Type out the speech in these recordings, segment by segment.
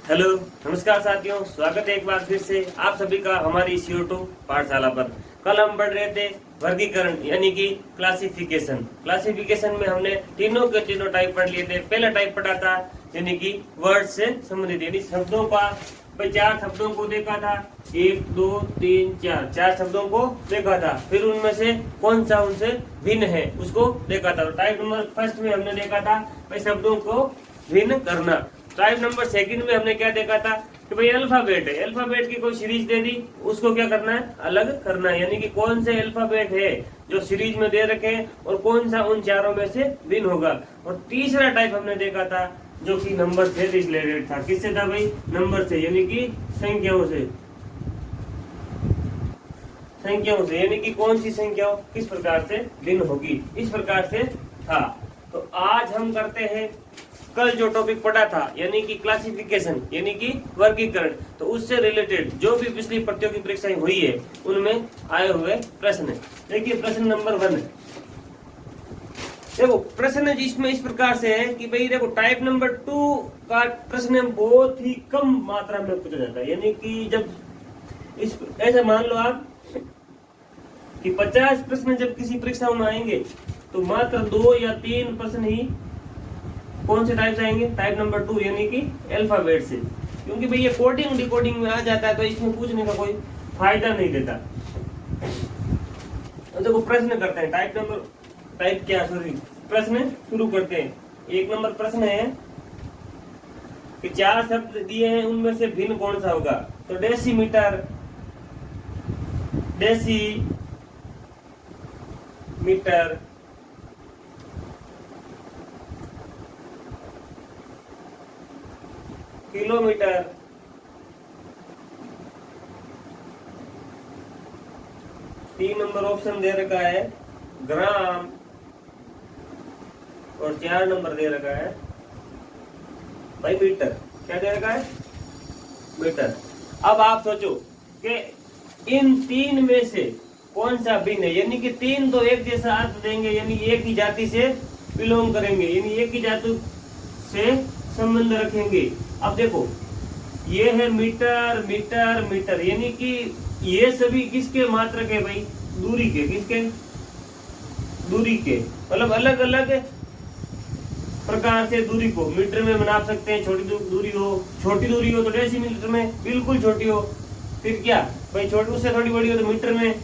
Hello, नमस्कार साथियों, स्वागत है एक बार फिर से आप सभी का हमारी CO2 पाठशाला पर। कल हम पढ़ रहे थे वर्गीकरण यानी कि क्लासिफिकेशन। क्लासिफिकेशन में हमने तीनों के तीनों टाइप पढ़ लिए थे। पहला टाइप पढ़ा था यानी कि वर्ड से संबंधित, यानी शब्दों का। भाई 4 शब्दों को देखा था, 1 2 3 4, 4 शब्दों को देखा था। फिर उनमें से कौन सा उनसे भिन्न है उसको देखा था। टाइप नंबर फर्स्ट में हमने देखा था भाई शब्दों को भिन्न करना। टाइप नंबर सेकंड में हमने क्या देखा था कि भाई अल्फाबेट है, अल्फाबेट की कोई सीरीज दे दी, उसको क्या करना है, अलग करना है, यानी कि कौन से अल्फाबेट है जो सीरीज में दे रखे हैं और कौन सा उन चारों में से भिन्न होगा। और तीसरा टाइप हमने देखा था जो कि नंबर से रिलेटेड था। किससे था भाई? नंबर से, यानी कि संख्याओं से। संख्याओं से यानी कि कौन सी संख्याओं किस प्रकार से भिन्न होगी, इस प्रकार से था। तो आज हम करते हैं कल जो टॉपिक पढ़ा था यानी कि क्लासिफिकेशन यानी कि वर्गीकरण, तो उससे रिलेटेड जो भी पिछली प्रतियोगी परीक्षाएं हुई है उनमें आए हुए प्रश्न। देखिए प्रश्न नंबर 1, देखो प्रश्न इसमें इस प्रकार से है कि भाई देखो टाइप नंबर 2 का प्रश्न बहुत ही कम मात्रा में पूछा जाता है, यानी कि जब इस ऐसे मान लो आप कि 50 प्रश्न जब किसी परीक्षाओं में आएंगे तो मात्र 2 या 3 प्रश्न ही कौन से टाइप से आएंगे? टाइप नंबर 2 यानी कि अल्फाबेट से। क्योंकि भाई ये कोडिंग डिकोडिंग में आ जाता है तो इसमें पूछने का कोई फायदा नहीं देता। तो देखो प्रश्न करते हैं, प्रश्न शुरू करते हैं। 1 नंबर प्रश्न है कि 4 शब्द दिए हैं, उनमें से भिन्न कौन सा होगा? तो डेसीमीटर, डेसीमीटर, किलोमीटर, तीन नंबर ऑप्शन दे रखा है ग्राम, और 4 नंबर दे रखा है भाई मीटर। क्या दे रखा है? मीटर। अब आप सोचो कि इन 3 में से कौन सा भिन्न है, यानी कि 3 तो एक जैसा अर्थ देंगे, यानी एक ही जाति से बिलोंग करेंगे, यानी एक ही जाति से संबंध रखेंगे। अब देखो ये है मीटर मीटर मीटर, यानी कि ये सभी किसके मात्रक है भाई? दूरी के। किसके? दूरी के। मतलब अलग अलग प्रकार से दूरी को मीटर में नाप सकते हैं। छोटी दूरी हो तो डेसीमीटर में बिल्कुल छोटी हो, फिर क्या भाई छोटी उससे थोड़ी बड़ी हो तो मीटर में,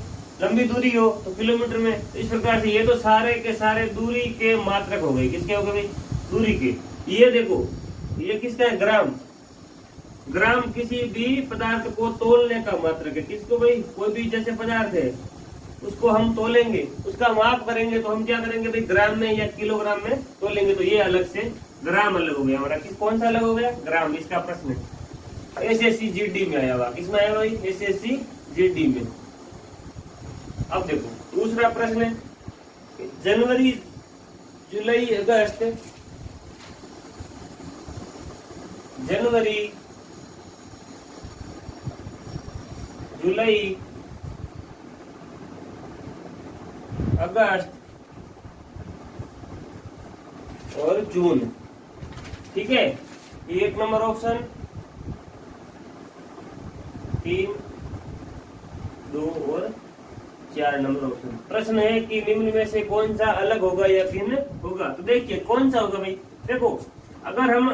लंबी दूरी हो तो किलोमीटर में। तो इस प्रकार से ये तो सारे के सारे दूरी के मात्रक हो गए। किसके हो गए भाई? दूरी के। ये देखो ये किसका है? ग्राम। ग्राम किसी भी पदार्थ को तोलने का मात्रक है। किसको भाई? कोई भी जैसे पदार्थ है उसको हम तोलेंगे, उसका माप करेंगे तो हम क्या करेंगे भाई? ग्राम में या किलोग्राम में तोलेंगे। तो ये अलग से ग्राम अलग हो गया हमारा। कौन सा अलग हो गया? ग्राम। इसका प्रश्न SSC GD में आया हुआ। किसमें आया भाई? SSC GD में। अब देखो दूसरा प्रश्न है जनवरी, जुलाई, अगस्त, जनवरी, जुलाई, अगस्त और जून। ठीक है, 1 नंबर ऑप्शन, 3, 2 और 4 नंबर ऑप्शन। प्रश्न है कि निम्न में से कौन सा अलग होगा या भिन्न होगा? तो देखिए कौन सा होगा भाई? देखो अगर हम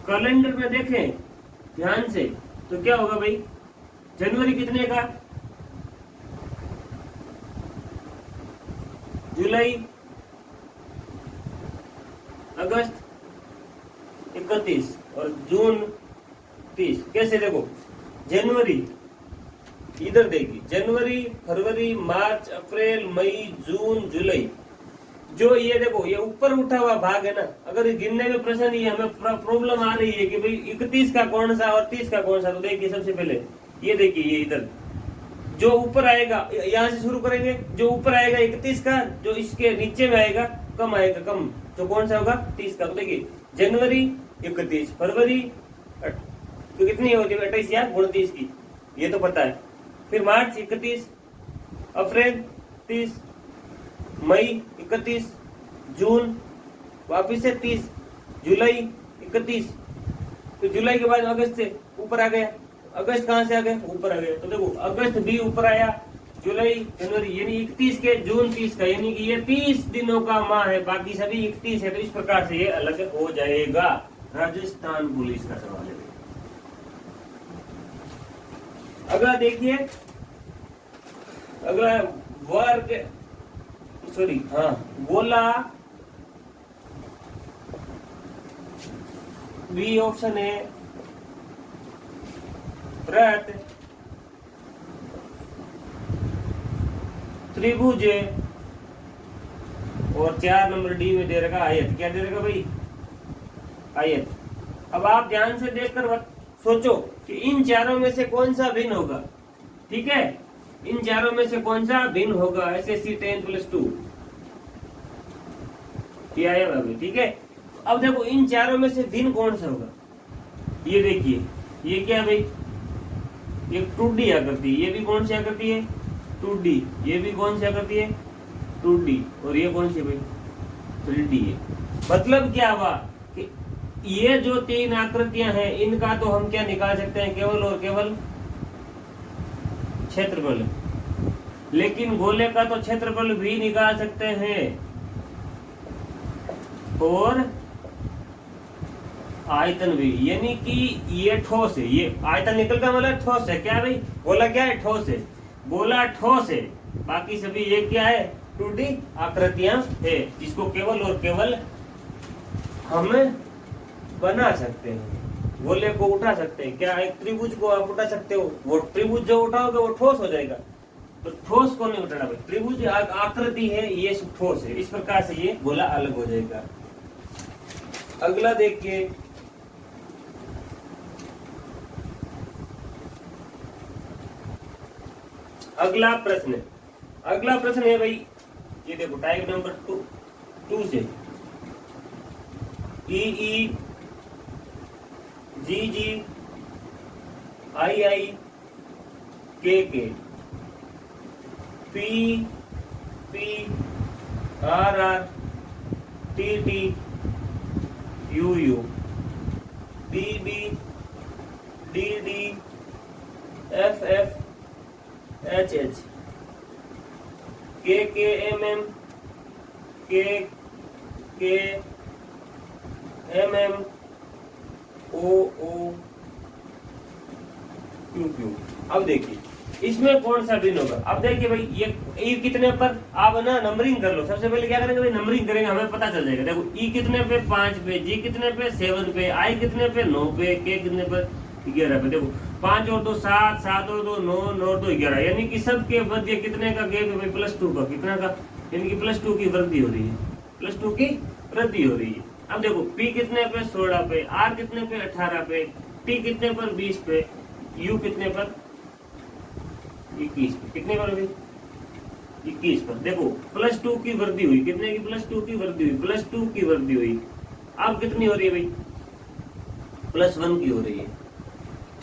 कैलेंडर में देखें ध्यान से तो क्या होगा भाई? जनवरी कितने का? जुलाई, अगस्त 31 और जून 30। कैसे? देखो जनवरी इधर देखिए, जनवरी, फरवरी, मार्च, अप्रैल, मई, जून, जुलाई। जो ये देखो ये ऊपर उठा हुआ भाग है ना, अगर गिनने में प्रश्न ही हमें प्रॉब्लम आ रही है कि भाई 31 का कौन सा और 30 का कौन सा, तो देखिए सबसे पहले ये देखिए ये इधर जो ऊपर आएगा, यहाँ से शुरू करेंगे, जो ऊपर आएगा 31 का, जो इसके नीचे में आएगा कम आएगा कम, तो कौन सा होगा? 30 का। तो देखिए जनवरी 31, फरवरी तो कितनी होती है? 28 या 29 की, ये तो पता है। फिर मार्च 31, अप्रैल 30, मई 31, जून वापिस से 30, जुलाई 31। तो जुलाई के बाद अगस्त से ऊपर आ गया, अगस्त कहाँ से आ गया, ऊपर आ गया। तो देखो अगस्त भी ऊपर आया, जुलाई जनवरी यानी 31 के, जून 30 का, यानी कि ये 30 दिनों का माह है, बाकी सभी 31 है। तो इस प्रकार से ये अलग हो जाएगा। राजस्थान पुलिस का सवाल है। अगला देखिए, अगला वर्ग, सॉरी हाँ, गोला, बी ऑप्शन है, वृत्त, त्रिभुज, और 4 नंबर डी में दे रखा आयत। क्या दे रखा भाई, आयत। अब आप ध्यान से देखकर सोचो कि इन चारों में से कौन सा भिन्न होगा। ठीक है, इन चारों में से कौन सा भिन्न होगा। एसएससी 10+2 ये आया भाई। ठीक है, अब देखो इन चारों में से भिन्न कौन सा होगा। ये देखिए, ये क्या भाई, ये 2D आकृति, ये भी कौन सी आकृति है, 2D। ये भी कौन सी आकृति है, 2D। और ये कौन सी भाई, 3D है। मतलब क्या हुआ कि ये जो 3 आकृतियां हैं, इनका तो हम क्या निकाल सकते हैं, केवल और केवल क्षेत्रफल। लेकिन गोले का तो क्षेत्रफल भी निकाल सकते हैं, और आयतन भी। यानी कि ये ठोस है, ये आयतन निकलता मतलब ठोस है। क्या भाई, गोला क्या है, ठोस है। गोला ठोस है, बाकी सभी ये क्या है, 2D आकृतियां है, जिसको केवल और केवल हम बना सकते हैं। गोले को उठा सकते हैं। क्या एक त्रिभुज को आप उठा सकते हो, वो त्रिभुज जो उठाओगे वो ठोस हो जाएगा। तो ठोस को नहीं उठाना भाई, त्रिभुज आकृति है, ये ठोस है। इस प्रकार से ये गोला अलग हो जाएगा। अगला देखिए, अगला प्रश्न, अगला प्रश्न है भाई, ये देखो टाइप नंबर 2 से, ई, G, I, K, P, R, T, U, B, D, F, H, K, M, K, M, O, Q. अब देखिए इसमें कौन सा भिन्न होगा। अब देखिए भाई, ये ई कितने पर, आप ना नंबरिंग कर लो। सबसे पहले क्या करेंगे भाई, नंबरिंग करेंगे, हमें पता चल जाएगा। देखो ई कितने पे, 5 पे, जी कितने पे, 7 पे, आई कितने पे, 9 पे, के कितने पर, 11 पे। देखो 5 और 2 7, 7 और 2 9, 9 और 2 11, यानी कि सबके मध्य कितने का गैप है भाई, +2 का। कितना का, यानी कि +2 की वृद्धि हो रही है, +2 की वृद्धि हो रही है। अब देखो पी कितने पे, 16 पे, आर कितने पे, 18 पे, टी कितने पर, 20 पे, यू कितने पर, 21 पे। कितने पर भाई, 21 पर। देखो +2 की वृद्धि हुई, कितने की, +2 की वृद्धि हुई, +2 की वृद्धि हुई। अब कितनी हो रही है भाई, +1 की हो रही है।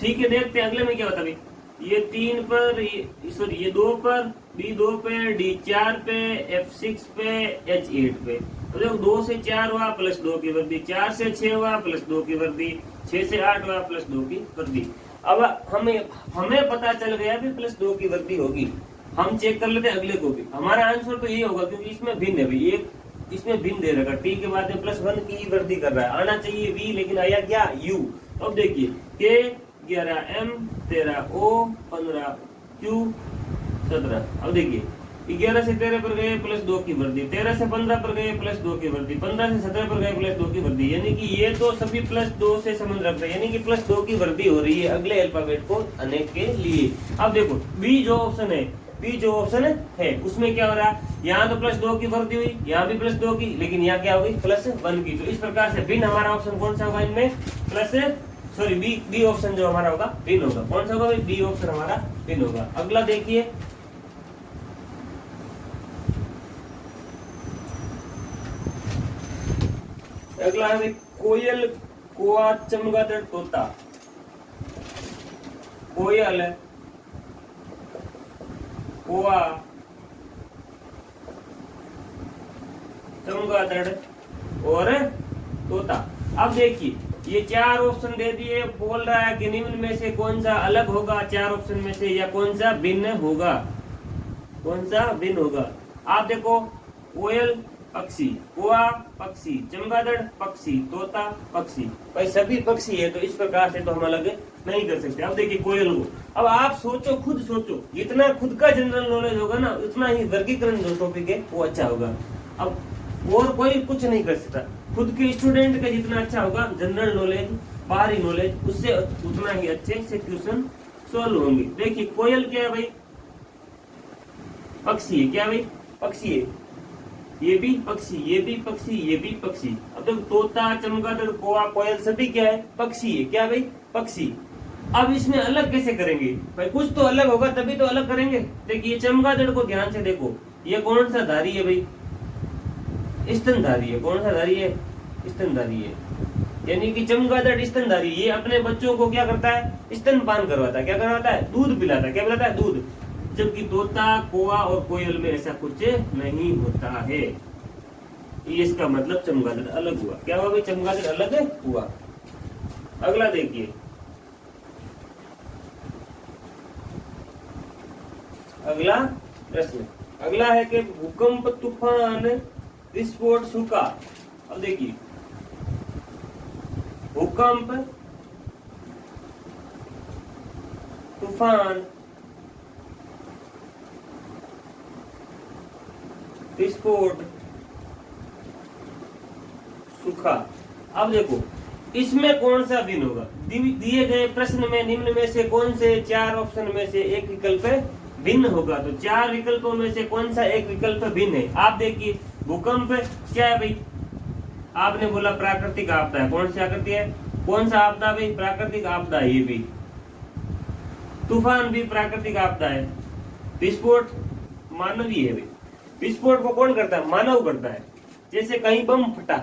ठीक है, देखते हैं अगले में क्या होता है भाई। ये 3 पर, सॉरी ये 2 पर, बी 2 पे, डी 4 पे, एफ 6 पे, एच 8 पे। तो देखो 2 से 4 हुआ, +2 की वृद्धि, 4 से 6 हुआ, +2 की वृद्धि, 6 से 8 हुआ, +2 की वृद्धि। अब हमें पता चल गया भी +2 की वृद्धि होगी। हम चेक कर लेते हैं अगले को भी। हमारा आंसर तो ये होगा, क्योंकि इसमें भिन्न है भाई, एक इसमें भिन्न दे रखा, टी के बाद में +1 की ही वृद्धि कर रहा है। आना चाहिए वी, लेकिन आया क्या, यू। अब देखिए के 11, एम 13, ओ 15, क्यू 17। अब देखिए 11 से 13 पर गए, +2 की वृद्धि, 13 से 15 पर गए, +2 की वृद्धि, 15 से 17 पर गए, +2 की वृद्धि। यानी कि ये तो सभी +2 से संबंध रखते हैं, यानी कि +2 की वृद्धि हो रही है अगले अल्फाबेट को आने के लिए। अब देखो बी जो ऑप्शन है, बी जो ऑप्शन है उसमें क्या हो रहा है, यहाँ तो +2 की वृद्धि हुई, यहाँ भी +2 की, लेकिन यहाँ क्या होगी, +1 की। तो इस प्रकार से भिन्न हमारा ऑप्शन कौन सा होगा इनमें, बी ऑप्शन जो हमारा होगा भिन्न होगा। कौन सा होगा भाई, बी ऑप्शन हमारा भिन्न होगा। अगला देखिए, अगला है कोयल, कोआ, चमगादड़, तोता। कोयल, कोआ, चमगादड़ और तोता। अब देखिए ये चार ऑप्शन दे दिए, बोल रहा है कि निम्न में से कौन सा अलग होगा चार ऑप्शन में से, या कौन सा भिन्न होगा, कौन सा भिन्न होगा। आप देखो, कोयल पक्षी, कौवा पक्षी, चमगादड़ पक्षी, तोता पक्षी, भाई सभी पक्षी है तो इस प्रकार से तो हम अलग नहीं कर सकते। अब देखिए कोयल को, अब आप सोचो, खुद सोचो, जितना खुद का जनरल नॉलेज होगा ना उतना ही वर्गीकरण जो टॉपिक है वो अच्छा होगा। अब और कोई कुछ नहीं कर सकता, खुद के स्टूडेंट का जितना अच्छा होगा जनरल नॉलेज, बाहरी नॉलेज, उससे उतना ही अच्छे से क्वेश्चन सॉल्व होंगे। देखिए कोयल क्या है भाई, पक्षी है, क्या भाई पक्षी है, ये भी पक्षी, ये भी पक्षी, ये भी पक्षी। अब देखो तोता, चमगादड़, कौवा, कोयल सभी क्या है, पक्षी है, क्या भाई पक्षी। अब इसमें अलग कैसे करेंगे भाई, कुछ तो अलग होगा तभी तो अलग करेंगे। देखिए चमगादड़ को ध्यान से देखो, ये कौन सा धारी है भाई, स्तनधारी है। कौन सा धारी है, स्तनधारी है, यानी कि चमगादड़ स्तनधारी। ये अपने बच्चों को क्या करता है, स्तनपान करवाता है, क्या करवाता है, दूध पिलाता है, क्या पिलाता है, दूध। जबकि तोता, कौवा और कोयल में ऐसा कुछ नहीं होता है। इसका मतलब चमगादड़ अलग हुआ, क्या हुआ भाई, चमगादड़ अलग हुआ। अगला देखिए, अगला प्रश्न, अगला है कि भूकंप, तूफान, विस्फोट, सूखा। अब देखिए भूकंप, तूफान, विस्फोट, सूखा। अब देखो इसमें कौन सा भिन्न होगा, दिए गए प्रश्न में निम्न में से कौन से चार ऑप्शन में से एक विकल्प भिन्न होगा। तो चार विकल्पों में से कौन सा एक विकल्प भिन्न है। आप देखिए भूकंप क्या है भाई, आपने बोला प्राकृतिक आपदा है, कौन सी आकृति है, कौन सा आपदा भाई, प्राकृतिक आपदा है ये भी। तूफान भी प्राकृतिक आपदा है। विस्फोट मानवीय है भाई, विस्फोट को कौन करता है, मानव करता है। जैसे कहीं बम फटा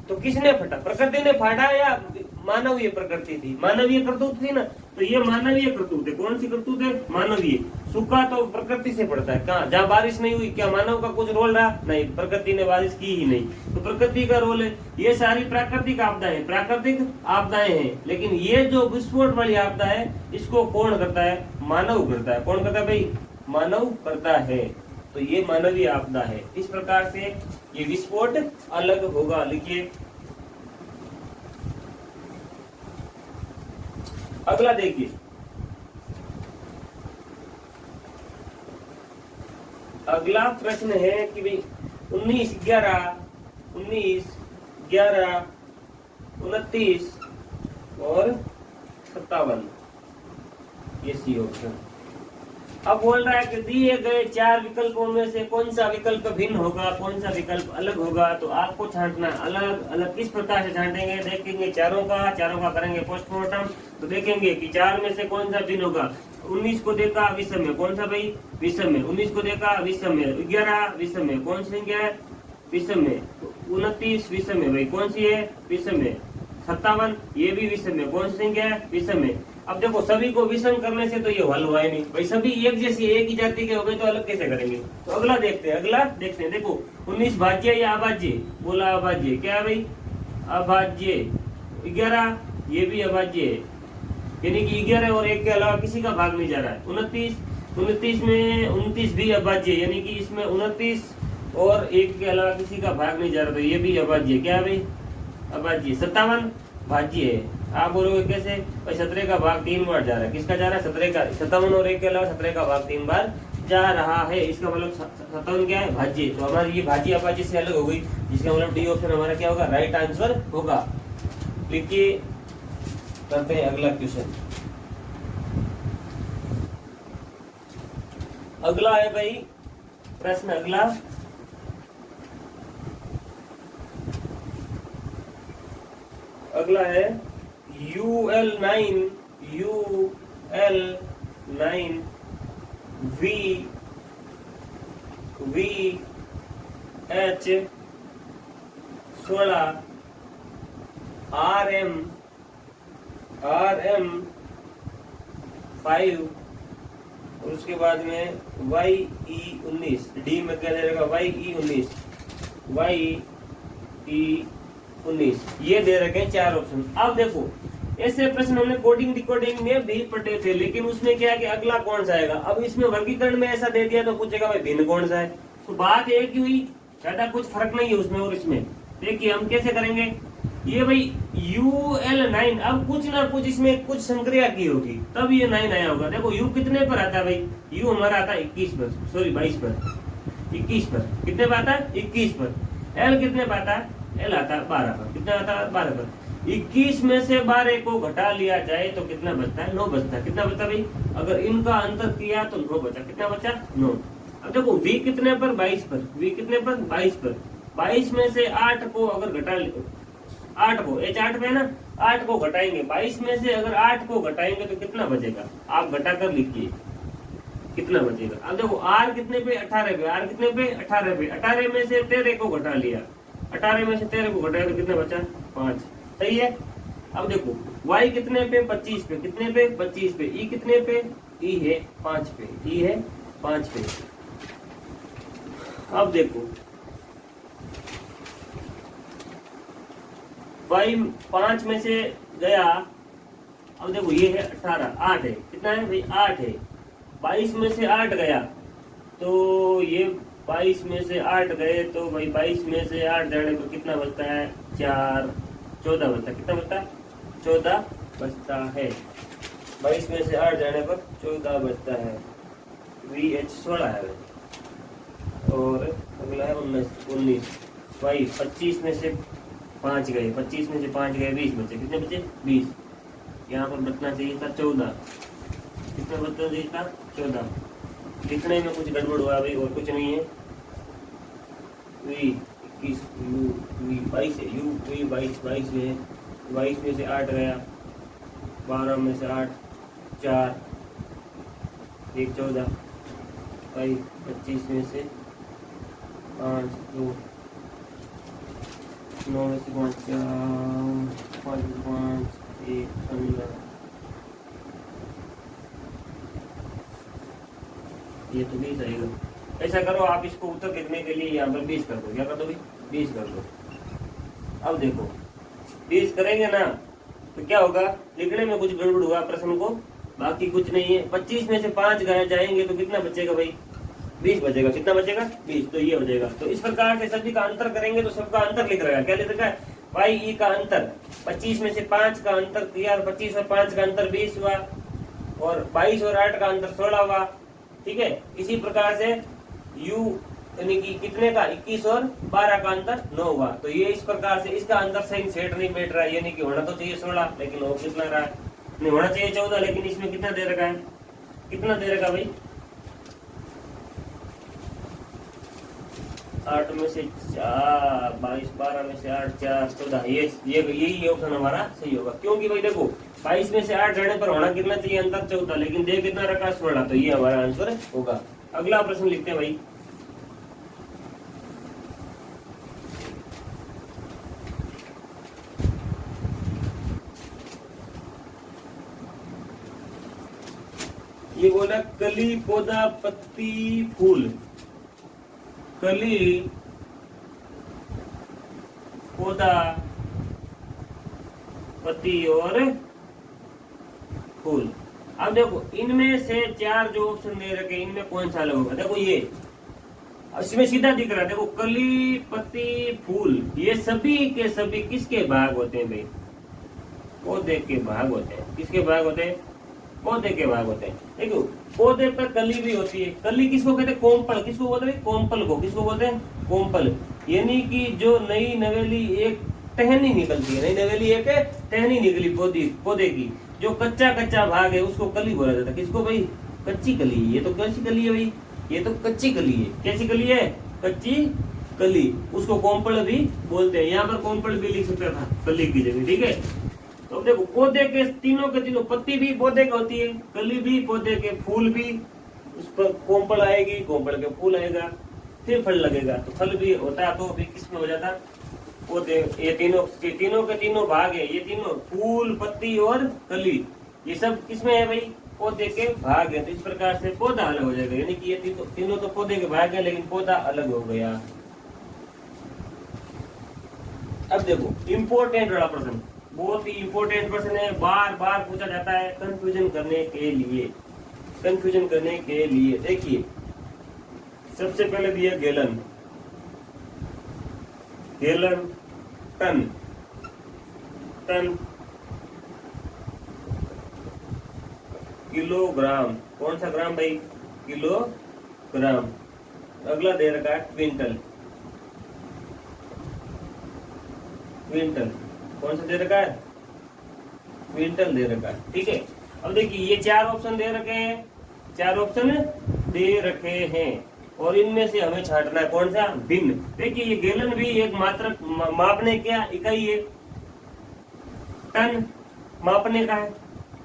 तो किसने फटा, प्रकृति ने फाड़ा या मानवीय प्रकृति थी, मानवीय करतूत थी ना। तो ये मानवीय करतूत है, कौन सी करतूत है, मानवीय। सूखा तो प्रकृति से पड़ता है, कहाँ, जहाँ बारिश नहीं हुई क्या मानव का कुछ रोल रहा, नहीं, प्रकृति ने बारिश की ही नहीं, तो प्रकृति का रोल है। ये सारी प्राकृतिक आपदाएं, प्राकृतिक आपदाएं हैं। लेकिन ये जो विस्फोट वाली आपदा है इसको कौन करता है, मानव करता है। कौन करता है भाई, मानव करता है। तो ये मानवीय आपदा है। इस प्रकार से ये विस्फोट अलग होगा। लिखिए अगला देखिए, अगला प्रश्न है कि भाई 19, 11, 29 और 57, ये सी ऑप्शन। अब बोल रहा है कि दिए गए चार विकल्पों में से कौन सा विकल्प भिन्न होगा, कौन सा विकल्प अलग होगा। तो आपको छांटना, अलग अलग किस प्रकार से छांटेंगे, देखेंगे चारों का करेंगे पोस्टमार्टम। तो देखेंगे कि चार में से कौन सा भिन्न होगा। 19 को देखा विषम में, कौन सा भाई, विषम में। 19 को देखा विषम में। 11 विषम में, कौन सी संख्या है, विषम में। 29 विषम में भाई, कौन सी है, विषम में। 57 ये भी विषम में, कौन सी संख्या है, विषम में। अब देखो सभी को विषम करने से तो ये हल हुआ ही नहीं भाई, सभी एक जैसी एक ही जाति के हो गए तो अलग कैसे करेंगे। तो अगला देखते हैं, अगला देखते हैं। देखो 19 भाज्य या अभाज्य, बोला अभाज्य, क्या है भाई, अभाज्य। 11 ये भी अभाज्य है, यानी कि 11 और 1 के अलावा किसी का भाग नहीं जा रहा है। 29 में 29 भी अभाज्य, यानी कि इसमें 29 और 1 के अलावा किसी का भाग नहीं जा रहा, तो ये भी अभाज्य, क्या है भाई, अभाज्य। 57 भाज्य है। आप बोलोगे कैसे भाई, 17 का भाग 3 बार जा रहा है, किसका जा रहा है, 17 का। 57 और 1 के अलावा 17 का भाग 3 बार जा रहा है, इसका मतलब 57 क्या है, भाज्य। तो हमारी ये भाज्य अभाज्य से अलग हो गई, जिसका मतलब डी ऑप्शन हमारा क्या होगा, राइट आंसर होगा। लिखिए, करते हैं अगला क्वेश्चन। अगला है भाई प्रश्न, अगला है UL9 VH16 RM5 और उसके बाद में YE19, डी में क्या दे रहेगा, YE19 19। ये दे रखे हैं 4 ऑप्शन। अब देखो ऐसे प्रश्न हमने कोडिंग डिकोडिंग में भी पढ़े थे, लेकिन उसमें क्या है कि अगला कौन सा आएगा। अब इसमें वर्गीकरण में ऐसा दे दिया तो पूछेगा भाई भिन्न कौन सा है। तो बात एक ही हुई, ज्यादा कुछ फर्क नहीं है उसमें और इसमें। देखिए हम कैसे करेंगे, ये भाई UL9, अब कुछ ना कुछ इसमें कुछ संक्रिया की होगी तब ये 9 आया होगा। देखो U कितने पर आता है भाई, U हमारा आता है 21 पर, सॉरी 22 पर, 21 पर। कितने पर आता है 21 पर। L कितने पर आता है, L आता है 12 पर। कितना आता है 12 पर। 21 में से 12 को घटा लिया जाए तो कितना बचता है, 9 बचता है। कितना बचता भाई, अगर इनका अंतर किया तो 9 बचा। कितना बचा, 9। अब देखो V कितने पर, 22 पर। V कितने पर, 22 पर। 22 में से 8 को अगर घटा 8 को, H 8 पे है ना, 8 को घटाएंगे 22 में से, अगर 8 को घटाएंगे तो कितना बचेगा, आप घटा कर लिखिए कितना बचेगा। अब देखो R कितने पे, 18 पे। R कितने पे, 18 पे। 18 में से 13 को घटा लिया, 18 में से 13 को घटाया तो कितना बचा, 5। सही है। अब देखो Y कितने पे, 25 पे। कितने पे, 25 पे। E कितने पे, E है 5 पे। E है 5 पे। अब देखो Y 5 में से गया, अब देखो ये है 18, 8 है। कितना है भाई, 8 है। 22 में से 8 गया तो ये 22 में से 8 गए तो भाई 22 में से 8 जाने पर कितना बचता है, 4, 14 बचता है। कितना बचता है, 14 बचता है। 22 में से 8 जाने पर 14 बचता है। VH 16 है और अगला है 19। भाई 25 में से 5 गए, 25 में से 5 गए, 20 बचे। कितने बचे, 20। यहाँ पर बचना चाहिए था 14। कितना बचना चाहिए था, 14। लिखने में कुछ गड़बड़ हुआ भाई और कुछ नहीं है। V 21, U V 22 है, U V 22 है। 22 में से 8 गया, 12 में से 8, 4, 1 14। भाई 25 में से 5, 2, 9 में से 5, 5 में 5, 1 15। ये तो 20 आएगा। ऐसा करो आप इसको उत्तर लिखने के लिए यहाँ पर 20 कर दो। क्या कर दो भाई, 20 कर दो। अब देखो 20 करेंगे ना तो क्या होगा, लिखने में कुछ गड़बड़ हुआ प्रश्न को, बाकी कुछ नहीं है। 25 में से 5 गए जाएंगे तो कितना बचेगा भाई, 20 बचेगा। कितना बचेगा, 20। तो ये हो जाएगा। तो इस प्रकार से सभी का अंतर करेंगे तो सबका अंतर लिख रहा है। क्या लिख रखा है, भाई ई का अंतर 25 में से 5 का अंतर किया, 25 और 5 का अंतर 20 हुआ, और 22 और 8 का अंतर 16 हुआ। ठीक है। इसी प्रकार से U यानी कि कितने का, 21 और 12 का अंतर 9 हुआ। तो ये इस प्रकार से इसका अंतर सही सेट नहीं बैठ रहा है, यानी कि होना तो चाहिए 16 लेकिन हो कितना रहा है, नहीं होना चाहिए 14 लेकिन इसमें कितना दे रखा है, कितना दे रखा भाई, 8 में से 4, 22, 12 में से 8, 4, 14। ये यही ऑप्शन हमारा सही होगा। क्योंकि भाई देखो 22 में से 8 जाने पर होना कितना चाहिए अंतर, 14, लेकिन दे कितना रखा, 16। तो ये हमारा आंसर होगा। अगला प्रश्न लिखते हैं भाई। ये बोला कली, पौधा, पत्ती, फूल। कली, पौधा, पत्ती और फूल। अब देखो इनमें से 4 जो ऑप्शन दे रखे इनमें कौन सा अलग होगा। देखो ये इसमें सीधा दिख रहा है, देखो कली, पत्ती, फूल, ये सभी के सभी किसके भाग होते हैं भाई, पौधे के भाग होते हैं। किसके भाग होते हैं, पौधे के भाग होते हैं। देखो पौधे पर कली भी होती है। कली किसको कहते हैं, कोमपल। किसको बोलते हैं, कोमपल को। किसको बोलते हैं, कोमपल। यानी कि जो नई नवेली एक टहनी निकलती है, नई नवेली एक टहनी निकली पौधे की, जो कच्चा कच्चा भाग है उसको कली बोला जाता है। किसको भाई, कच्ची कली। ये तो कैसी कली है भाई, ये तो कच्ची कली है। कैसी कली है, कच्ची कली, उसको कोमपल भी बोलते हैं। यहाँ पर कोमपल भी लिख सकता था कली की जगह। ठीक है। तो देखो पौधे के तीनों के तीनों, पत्ती भी पौधे की होती है, कली भी पौधे के, फूल भी, उस पर कोमपल आएगी, कोमपल के फूल आएगा, फिर फल लगेगा। तो फल भी होता तो भी किसमें हो जाता, पौधे। ये तीनों के तीनों भाग है, ये तीनों फूल, पत्ती और कली, ये सब किसमें है भाई, पौधे के भाग है। तो इस प्रकार से पौधा अलग हो जाएगा, यानी कि ये तीनों तो पौधे के भाग है लेकिन पौधा अलग हो गया। अब देखो इंपॉर्टेंट वाला प्रश्न, बहुत ही इंपॉर्टेंट प्रश्न है, बार बार पूछा जाता है कंफ्यूजन करने के लिए। कंफ्यूजन करने के लिए देखिए, सबसे पहले दिया gallon, gallon, ton, ton, kilogram, कौन सा ग्राम भाई, किलोग्राम। अगला दे रखा है क्विंटल, क्विंटल, कौन सा दे रखा है, क्विंटल दे रखा है, ठीक है। अब देखिए ये चार ऑप्शन दे रखे हैं, चार ऑप्शन दे रखे हैं और इनमें से हमें छांटना है कौन सा, भिन्न। देखिए ये गैलन भी एक मात्रक मापने क्या इकाई है, टन मापने का है,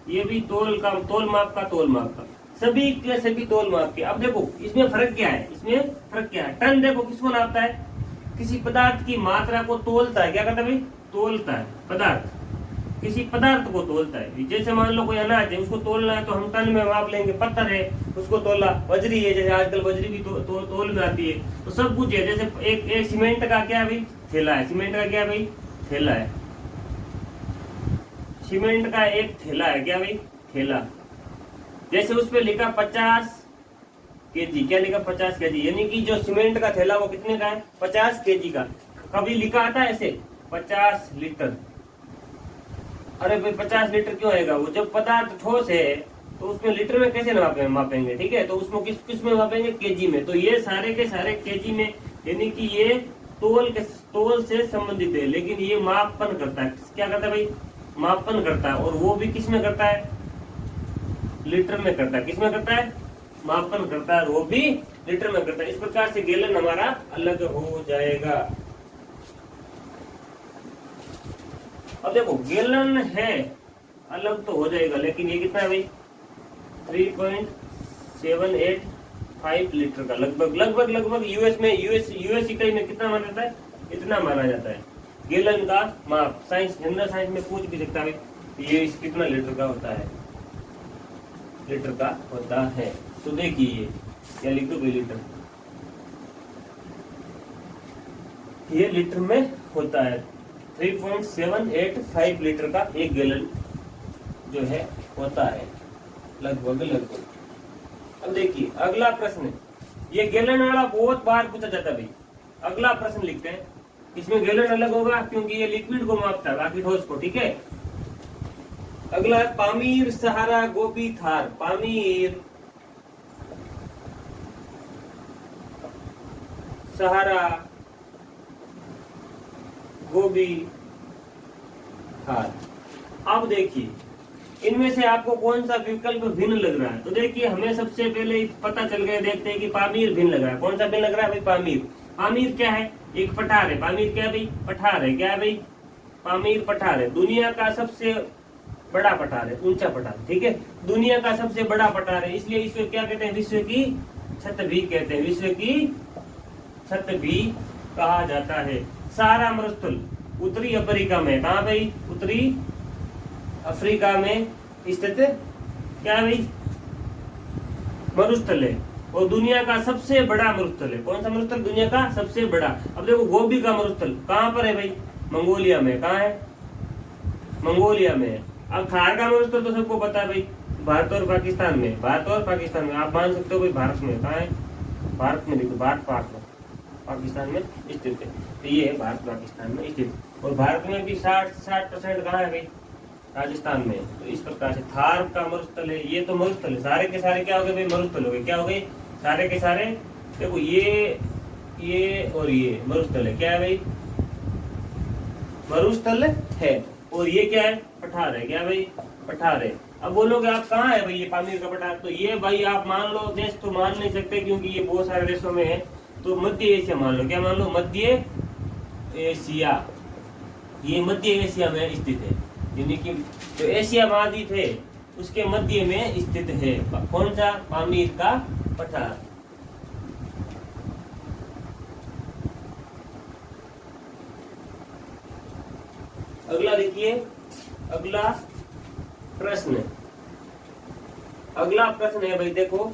ये भी तोल का, तोल माप का, तोल माप का, सभी के सभी तोल माप के। अब देखो इसमें फर्क क्या है, इसमें फर्क क्या है, टन देखो किसको नापता है, किसी पदार्थ की मात्रा को तोलता है, क्या करता है भाई, तोलता है, पदार्थ किसी पदार्थ को तोलता है। जैसे मान लो कोई अनाज है, उसको तोलना है तो हम टन में माप लेंगे, पत्थर है उसको तोला, बजरी है जैसे आजकल बजरी भी तोल में आती है, तो सब कुछ है। जैसे एक सीमेंट का क्या भाई, थैला है, सीमेंट का क्या भाई, थैला है, सीमेंट का एक थैला है, क्या भाई, थैला। जैसे उस पर लिखा 50 केजी, क्या लिखा, 50 केजी, यानी कि जो सीमेंट का थैला वो कितने का है, 50 केजी का। कभी लिखा आता है ऐसे 50 लीटर, अरे भाई 50 लीटर क्यों आएगा, वो जब पदार्थ ठोस है तो उसमें लीटर में कैसे मापेंगे, ठीक है, तो उसमें किस में मापेंगे, केजी में। तो ये सारे के सारे केजी में, यानी कि ये तोल से संबंधित है, लेकिन ये मापन करता है, क्या करता है भाई, मापन करता है, और वो भी किस में करता है, लीटर में करता है, किस में करता है, मापन करता है, वो भी लीटर में करता है। इस प्रकार से गैलन हमारा अलग हो जाएगा। अब देखो गैलन है अलग तो हो जाएगा, लेकिन ये कितना है भाई, 3.785 लीटर का, लगभग यूएस इकाई में कितना माना जाता है, इतना माना जाता है गैलन का माप। साइंस, जनरल साइंस में पूछ भी सकता है ये कितना लीटर का होता है, लीटर का होता है। तो देखिए क्या लिख दो, लीटर, ये लीटर में होता है। 3.785 लीटर का एक गैलन जो है होता है, लगभग। अब देखिए अगला प्रश्न, ये गैलन वाला बहुत बार पूछा जाता है भाई। अगला प्रश्न लिखते हैं, इसमें गैलन अलग होगा क्योंकि ये लिक्विड को मापता है, बाकी ठोस को, ठीक है। अगला है पामीर, सहारा, गोबी, थार। पामीर, सहारा, गोबी, थार। अब देखिए इनमें से आपको कौन सा विकल्प भिन्न लग रहा है। तो देखिए हमें सबसे पहले पता चल गया, देखते हैं कि पामीर भिन्न लग रहा है। कौन सा भिन्न लग रहा है भाई, पामीर। पामीर क्या है, एक पठार है। पामीर क्या है भाई, पठार है। क्या है भाई, पामीर पठार है। दुनिया का सबसे बड़ा पठार है, ऊंचा पठार, ठीक है, दुनिया का सबसे बड़ा पठार है, इसलिए इसको क्या कहते हैं, विश्व की छत भी कहते हैं, विश्व की छत भी कहा जाता है। सहारा मरुस्थल उत्तरी अफ्रीका में, कहा भाई, उत्तरी अफ्रीका में स्थित क्या है भाई, मरुस्थल है, और दुनिया का सबसे बड़ा मरुस्थल है। कौन सा मरुस्थल, दुनिया का सबसे बड़ा। अब देखो गोबी का मरुस्थल कहाँ पर है भाई, मंगोलिया में। कहाँ है, मंगोलिया में है। अब थार का मरुस्थल तो सबको पता है भाई, भारत और पाकिस्तान में। भारत और पाकिस्तान में आप मान सकते हो भाई, भारत में। कहाँ है, भारत में देखो, भारत पाकिस्तान में स्थित है, तो ये है भारत पाकिस्तान में स्थित। और भारत में भी 60% कहाँ है भाई, राजस्थान में। तो इस प्रकार से थार का मरुस्थल है, ये तो मरुस्थल है, सारे के सारे क्या हो गए भाई, मरुस्थल हो गए। क्या हो गए, सारे के सारे, देखो ये और ये मरुस्थल है। क्या है भाई, मरुस्थल है। और ये क्या है, पठार है। क्या भाई, पठार है। अब बोलोगे आप कहाँ है भाई ये पामीर का पठार, तो ये भाई आप मान लो, देश तो मान नहीं सकते क्योंकि ये बहुत सारे देशों में है, तो मध्य एशिया मान लो। क्या मान लो, मध्य एशिया, ये मध्य एशिया में स्थित है, यानी कि जो एशिया महाद्वीप है उसके मध्य में स्थित है। कौन सा, पामीर का पठार। अगला देखिए, अगला प्रश्न, अगला प्रश्न है भाई, देखो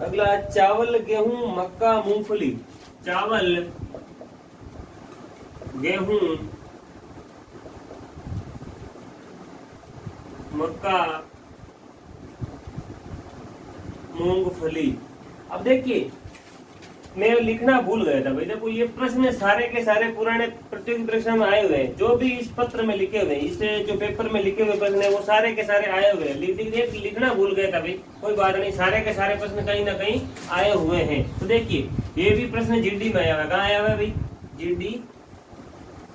अगला, चावल, गेहूं, मक्का, मूंगफली। चावल, गेहूं, मक्का, मूंगफली। अब देखिए मैं लिखना भूल गया था भाई। देखो ये प्रश्न सारे के सारे पुराने प्रतियोगिता परीक्षा में आए हुए हैं, जो भी इस पत्र में लिखे हुए हैं, इस जो पेपर में लिखे हुए प्रश्न है वो सारे के सारे आए हुए हैं। लेकिन लिखना भूल गया था भाई, कोई बात नहीं, सारे के सारे प्रश्न कहीं ना कहीं आए हुए हैं। तो देखिए ये भी प्रश्न जीडी में आया हुआ, कहाँ आया हुआ है भाई, जीडी,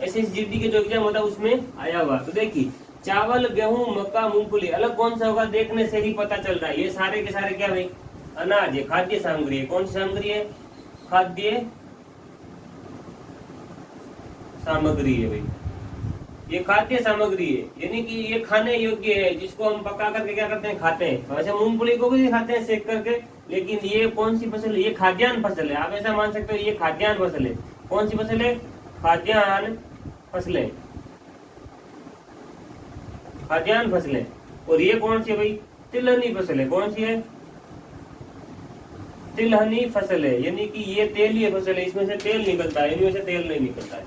SSGD के जो एग्जाम होता है उसमें आया हुआ। तो देखिए चावल, गेहूं, मक्का, मूंगफली, अलग कौन सा होगा, देखने से ही पता चल रहा है। ये सारे के सारे क्या भाई, अनाज है, खाद्य सामग्री है। कौन सी सामग्री है, खाद्य सामग्री है भाई, ये खाद्य सामग्री है, यानी कि ये खाने योग्य है, जिसको हम पका करके क्या करते हैं, खाते हैं। वैसे मूंगफली को भी खाते हैं सेक करके, लेकिन ये कौन सी फसल है, ये खाद्यान्न फसल है। आप ऐसा मान सकते हो ये खाद्यान्न फसल है। कौन सी फसल है, खाद्यान्न फसलें, खाद्यान्न फसलें। और ये कौन सी है भाई, तिलहनी फसल है। कौन सी है, तिलहनी फसल है, यानी कि ये तेलीय फसल है, इसमें से तेल निकलता है, इनमें से तेल नहीं निकलता है।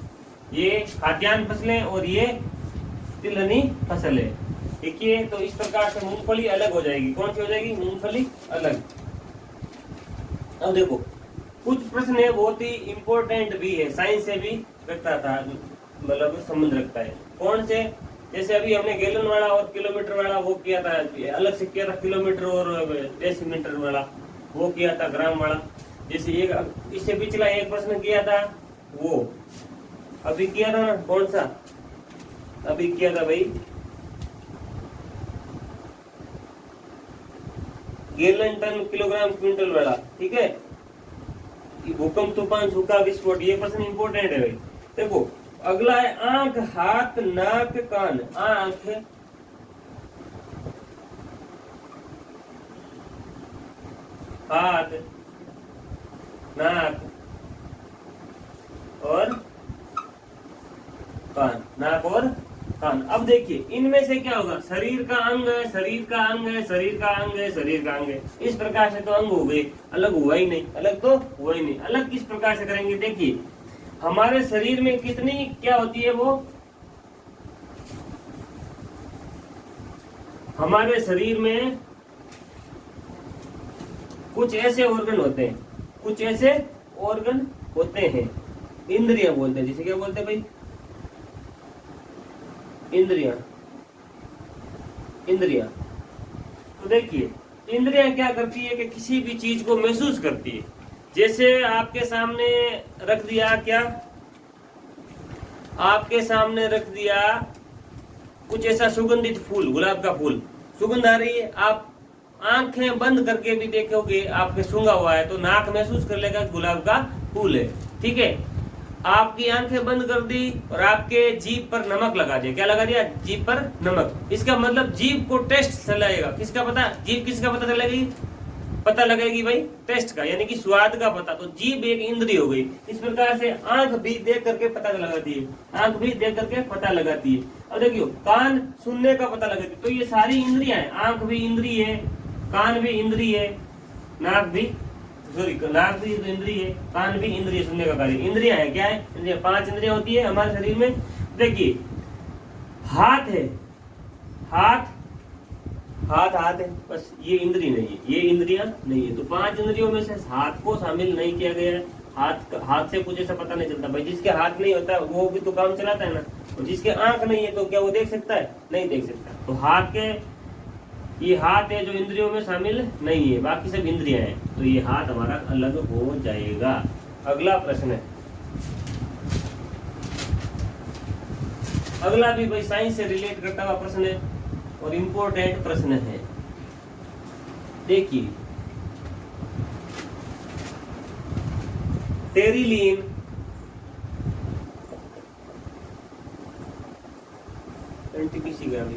ये खाद्यान्न फसलें और ये तिलहनी फसल है। देखिए तो इस प्रकार से मूंगफली अलग हो जाएगी। कौन सी हो जाएगी, मूंगफली अलग। अब देखो कुछ प्रश्न है बहुत ही इंपॉर्टेंट भी है, साइंस से भी रखता था, मतलब संबंध रखता है। कौन से, जैसे अभी हमने गैलन वाला और किलोमीटर वाला वो किया था, अलग से किया था, किलोमीटर और डेसीमीटर वाला वो किया था, ग्राम वाला। जैसे एक इससे पिछला एक प्रश्न किया था, वो अभी किया था ना, कौन सा अभी किया था भाई, गैलन, टन, किलोग्राम, क्विंटल वाला। ठीक है, भूकंप, तूफान, सूखा, विस्फोट, ये प्रश्न इंपोर्टेंट है भाई। देखो अगला है आंख, हाथ, नाक, कान। आंख, हाथ, नाक और कान, नाक और कान। अब देखिए इनमें से क्या होगा, शरीर का अंग है, शरीर का अंग है, शरीर का अंग है, शरीर का अंग है। इस प्रकार से तो अंग हो गए, अलग हुआ ही नहीं, अलग तो हुआ ही नहीं। अलग किस प्रकार से करेंगे, देखिए हमारे शरीर में कितनी क्या होती है, वो हमारे शरीर में कुछ ऐसे ऑर्गन होते हैं, कुछ ऐसे ऑर्गन होते हैं, इंद्रियां बोलते हैं, जिसे क्या बोलते हैं भाई, इंद्रियां, इंद्रियां। तो देखिए इंद्रियां क्या करती है कि किसी भी चीज को महसूस करती है। जैसे आपके सामने रख दिया, क्या आपके सामने रख दिया कुछ ऐसा सुगंधित फूल, गुलाब का फूल, सुगंध आ रही है, आप आंखें बंद करके भी देखोगे, आपके सूंघा हुआ है तो नाक महसूस कर लेगा गुलाब का फूल है। ठीक है, आपकी आंखें बंद कर दी और आपके जीभ पर नमक लगा दिया, क्या लगा दिया, जीभ पर नमक। इसका मतलब जीभ को टेस्ट चलाएगा, किसका पता, जीभ किसका पता चलेगी, पता लगेगी भाई टेस्ट का, यानी कि स्वाद का पता। तो जीभ एक इंद्रिय हो गई। इस प्रकार से आंख भी देख करके पता लगाती है, आंख भी देख करके पता लगाती है। अब देखियो कान सुनने का पता लगाती है। तो ये सारी इंद्रियां हैं, आंख भी इंद्रिय है, कान भी इंद्रिय है, नाक भी, सॉरी नाक भी इंद्रिय है, कान भी इंद्रिय, सुनने का कार्य। इंद्रियां है, क्या है, इंद्रिया, 5 इंद्रियां होती है हमारे शरीर में। देखिए हाथ है, हाथ, हाथ हाथ है, बस ये इंद्रिय नहीं है, ये इंद्रियां नहीं है। तो 5 इंद्रियों में से हाथ को शामिल नहीं किया गया है। हाथ से कुछ ऐसा पता नहीं चलता भाई, जिसके हाथ नहीं होता वो भी तो काम चलाता है ना, और जिसके आंख नहीं है तो क्या वो देख सकता है, नहीं देख सकता। तो हाथ के, ये हाथ है जो इंद्रियों में शामिल नहीं है, बाकी सब इंद्रियां हैं, तो ये हाथ हमारा अलग हो जाएगा। अगला प्रश्न है, अगला भी भाई साइंस से रिलेट करता हुआ प्रश्न है और इंपॉर्टेंट प्रश्न है। देखिए टेरिलीन, एनटीपीसी का भी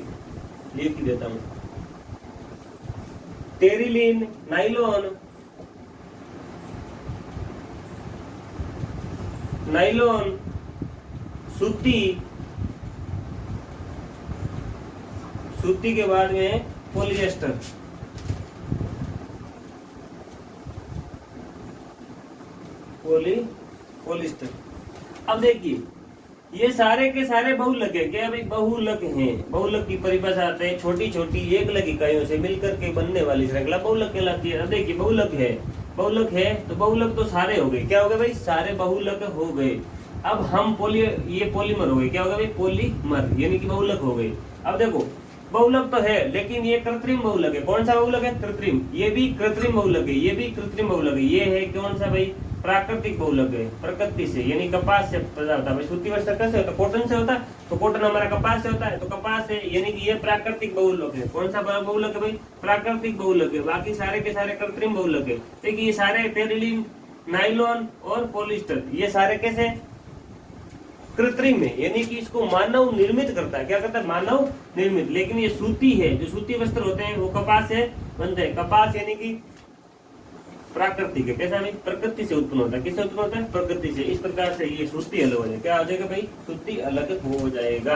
लिख देता हूं, टेरिलीन, नाइलॉन, नाइलॉन, सूती, सूती के बाद में पॉलिएस्टर, पॉलिएस्टर। अब देखिए ये सारे के सारे बहुलक है। क्या भाई? बहुलक हैं। बहुलक की परिभाषा आते हैं छोटी छोटी एकलक इकाइयों से मिलकर के बनने वाली श्रृंखला बहुलक कहलाती है। अब देखिए बहुलक है, बहुलक है तो बहुलक तो सारे हो गए। क्या हो गए भाई? सारे बहुलक हो गए। अब हम ये पॉलीमर हो गए। क्या हो गया भाई? पॉलीमर, यानी कि बहुलक हो गए। अब देखो बहुलक तो है लेकिन ये कृत्रिम बहुलक है। कौन सा बहुलक है? कृत्रिम। ये भी कृत्रिम बहुलक है, ये भी कृत्रिम बहुलक है। ये है कौन सा भाई? प्राकृतिक बहुलक है, प्रकृति से, यानी कपास से पैदा होता है। भाई सूती वस्त्र कैसे होता है? कॉटन से होता है, तो कॉटन हमारा कपास से होता है, तो कपास से, यानी कि ये प्राकृतिक बहुलक है। कौन सा बहुलक है भाई? प्राकृतिक बहुलक है। बाकी सारे के सारे कृत्रिम बहुलक है। देखिए ये सारे टेरिलिन, नाइलॉन और पॉलिस्टर, ये सारे कैसे? कृत्रिम है, यानी कि इसको मानव निर्मित करता है। क्या करता है? मानव निर्मित। लेकिन ये सूती है, जो सूती वस्त्र होते हैं वो कपास से बनते हैं। कपास यानी कि प्राकृतिक है। कैसा भाई? प्रकृति से उत्पन्न होता है। किससे उत्पन्न होता है? प्रकृति से। इस प्रकार से ये सूती अलग हो जाएगा। क्या हो जाएगा भाई? सूती अलग हो जाएगा।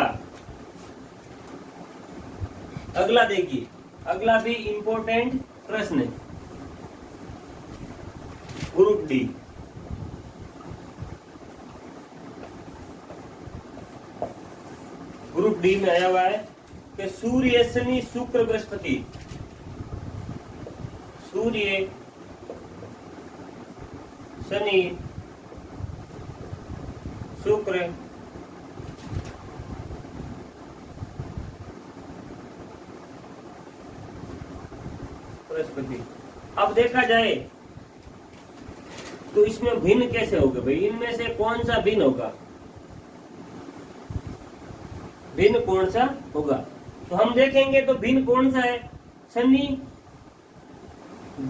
अगला देखिए, अगला भी इंपॉर्टेंट प्रश्न है, ग्रुप डी। ग्रुप डी में आया हुआ है कि सूर्य, शनि, शुक्र, बृहस्पति, सूर्य, शनि, शुक्र, बृहस्पति। अब देखा जाए तो इसमें भिन्न कैसे होगा भाई? इनमें से कौन सा भिन्न होगा? भिन्न कौन सा होगा? तो हम देखेंगे तो भिन्न कौन सा है? शनि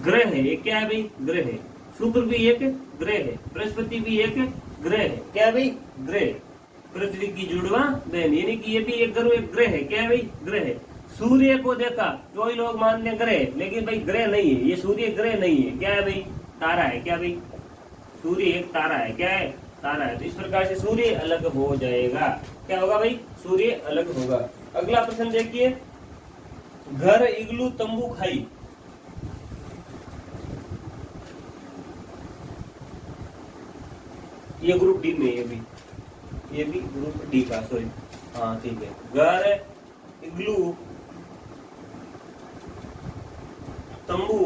ग्रह है। ये क्या है भाई? ग्रह है। शुक्र भी एक ग्रह है, बृहस्पति भी एक ग्रह है। क्या है भाई? ग्रह। पृथ्वी की जुड़वा बहन, यानी कि ये भी एक ग्रह है। क्या है भाई? ग्रह है। सूर्य को देखा तो लोग मानते हैं ग्रह, लेकिन भाई ग्रह नहीं है, ये सूर्य ग्रह नहीं है। क्या है भाई? तारा है। क्या भाई? सूर्य एक तारा है। क्या है? तारा है। तो इस प्रकार से सूर्य अलग हो जाएगा। क्या होगा भाई? सूर्य अलग होगा। अगला प्रश्न देखिए, घर, इग्लू, तंबू, खाई। ये ग्रुप डी में, ये भी ग्रुप डी का, सॉरी, हाँ ठीक है। घर, इग्लू, तंबू,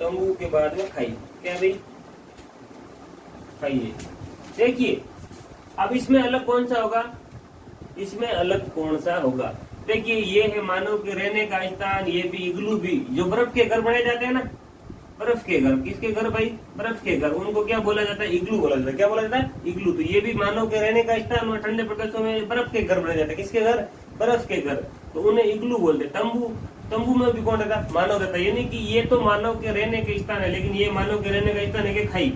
तंबू के बाद में खाई। क्या भाई? खाइए। देखिए अब इसमें अलग कौन सा होगा? इसमें अलग कौन सा होगा? देखिए ये है मानव के रहने का स्थान। ये भी इग्लू भी, जो बर्फ के घर बनाए जाते हैं ना, बर्फ के घर। किसके घर भाई? बर्फ के घर। उनको क्या बोला जाता है? इग्लू बोला जाता है। क्या बोला जाता है? इग्लू। तो ये भी मानव के रहने का स्थान और ठंडे प्रदेशों में बर्फ के घर बनाए जाते हैं। किसके घर? बर्फ के घर। तो उन्हें इग्लू बोलते। तंबू, तंबू में भी कौन रहता है? मानव रहता है। यानी कि ये तो मानव के रहने के स्थान है, लेकिन ये मानव के रहने का स्थान है कि खाई?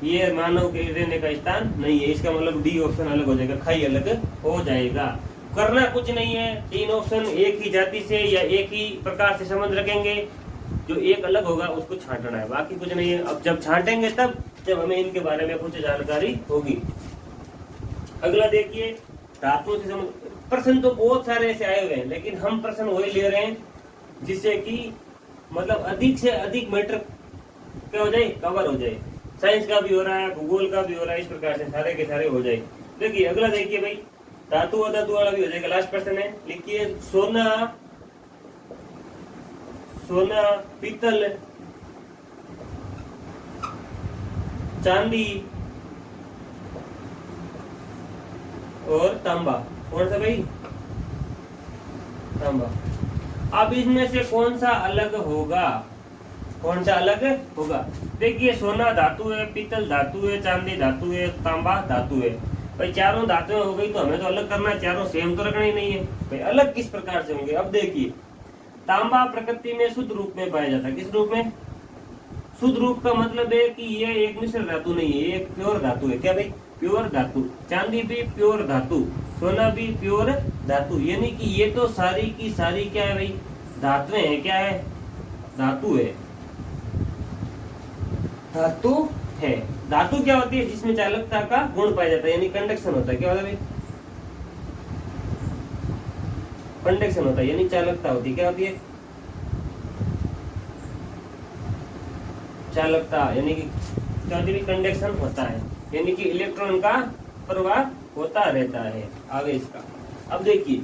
ये मानव के रहने का स्थान नहीं है। इसका मतलब डी ऑप्शन अलग हो जाएगा, खाई अलग हो जाएगा। करना कुछ नहीं है, तीन ऑप्शन एक ही जाति से या एक ही प्रकार से संबंध रखेंगे, जो एक अलग होगा उसको छांटना है, बाकी कुछ नहीं है। अब जब छांटेंगे तब जब हमें इनके बारे में कुछ जानकारी होगी। अगला देखिए, धातुओं से संबंध। प्रश्न तो बहुत सारे ऐसे आए हुए हैं, लेकिन हम प्रश्न वही ले रहे हैं जिससे कि मतलब अधिक से अधिक मैटर क्या हो जाए? कवर हो जाए। साइंस का भी हो रहा है, भूगोल का भी हो रहा है, इस प्रकार से सारे के सारे हो जाए। देखिए अगला देखिए भाई, धातु अधातु वाला भी हो जाएगा। लास्ट प्रश्न है, लिखिए सोना, सोना, पीतल, चांदी और तांबा। कौन सा भाई? तांबा। अब इसमें से कौन सा अलग होगा? कौन सा अलग होगा? देखिए सोना धातु है, पीतल धातु है, चांदी धातु है, तांबा धातु है। भाई चारों धातुएं हो गई तो हमें तो अलग करना है, चारों सेम तो रखना ही नहीं है। भाई अलग किस प्रकार से होंगे? अब देखिए, तांबा प्रकृति में शुद्ध रूप में पाया जाता है। किस रूप में? शुद्ध रूप का मतलब है कि ये एक मिश्र धातु नहीं है, ये एक प्योर धातु है। क्या भाई? प्योर धातु। चांदी भी प्योर धातु, सोना भी प्योर धातु, यानी कि ये तो सारी की सारी क्या है भाई? धातुएं हैं। क्या है? धातु है, धातु है। धातु क्या होती है? जिसमें चालकता का गुण पाया जाता है, यानी कंडक्शन होता है। क्या होता है भाई? कंडक्शन होता है, यानी चालकता होती है। क्या होती है? चालकता, यानी कि क्या होती है? कंडक्शन होता है। यानी कि इलेक्ट्रॉन का प्रवाह होता रहता है आवेश का। अब देखिए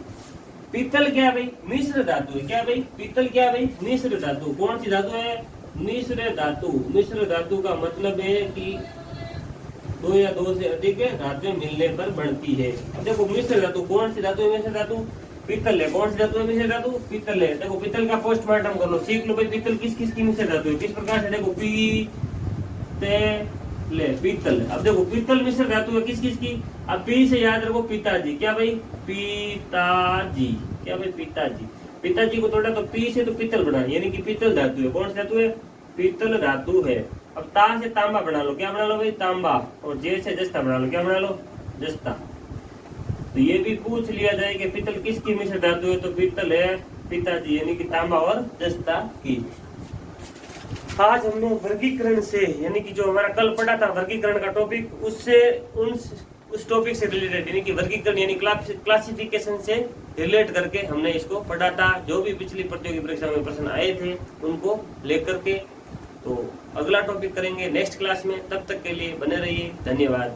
पीतल क्या है भाई, मिश्र धातु है। क्या भाई, पीतल क्या है भाई, मिश्र धातु। कौन सी धातु है, मिश्र धातु। मिश्र धातु का मतलब है कि दो या दो से अधिक धातुएं मिलने पर बनती है। अब देखो मिश्र धातु, कौन सी धातु है मिश्र धातु, पीतल है। कौन सी धातु है मिश्र धातु, पीतल है। देखो पीतल का पोस्टमार्टम कर लो, सीख लो भाई पीतल किस किस की मिश्र धातु है, किस प्रकार से। देखो पीतल। अब देखो पीतल मिश्र धातु है किस किस की। अब पी से याद रखो पिताजी। क्या भाई, पिताजी। क्या भाई, पिताजी। पिताजी को तोड़ा तो पी से तो पीतल बना, यानी कि पीतल धातु है। कौन सी धातु है, पीतल धातु है। अब ता से तांबा बना लो। क्या बना लो भाई, तांबा। और जे से जस्ता बना लो। क्या बना लो, जस्ता। तो ये भी पूछ लिया जाए कि पीतल किसकी मिश्र धातु है, तो पीतल है पिताजी, यानी कि तांबा और जस्ता की। आज हमने वर्गीकरण से, यानी कि जो हमारा कल पढ़ा था वर्गीकरण का टॉपिक, उससे उस टॉपिक से रिलेटेड, यानी कि वर्गीकरण यानी क्लासिफिकेशन से रिलेट करके हमने इसको पढ़ा था। जो भी पिछली प्रतियोगी परीक्षा में प्रश्न आए थे उनको लेकर के। तो अगला टॉपिक करेंगे नेक्स्ट क्लास में। तब तक के लिए बने रहिए, धन्यवाद।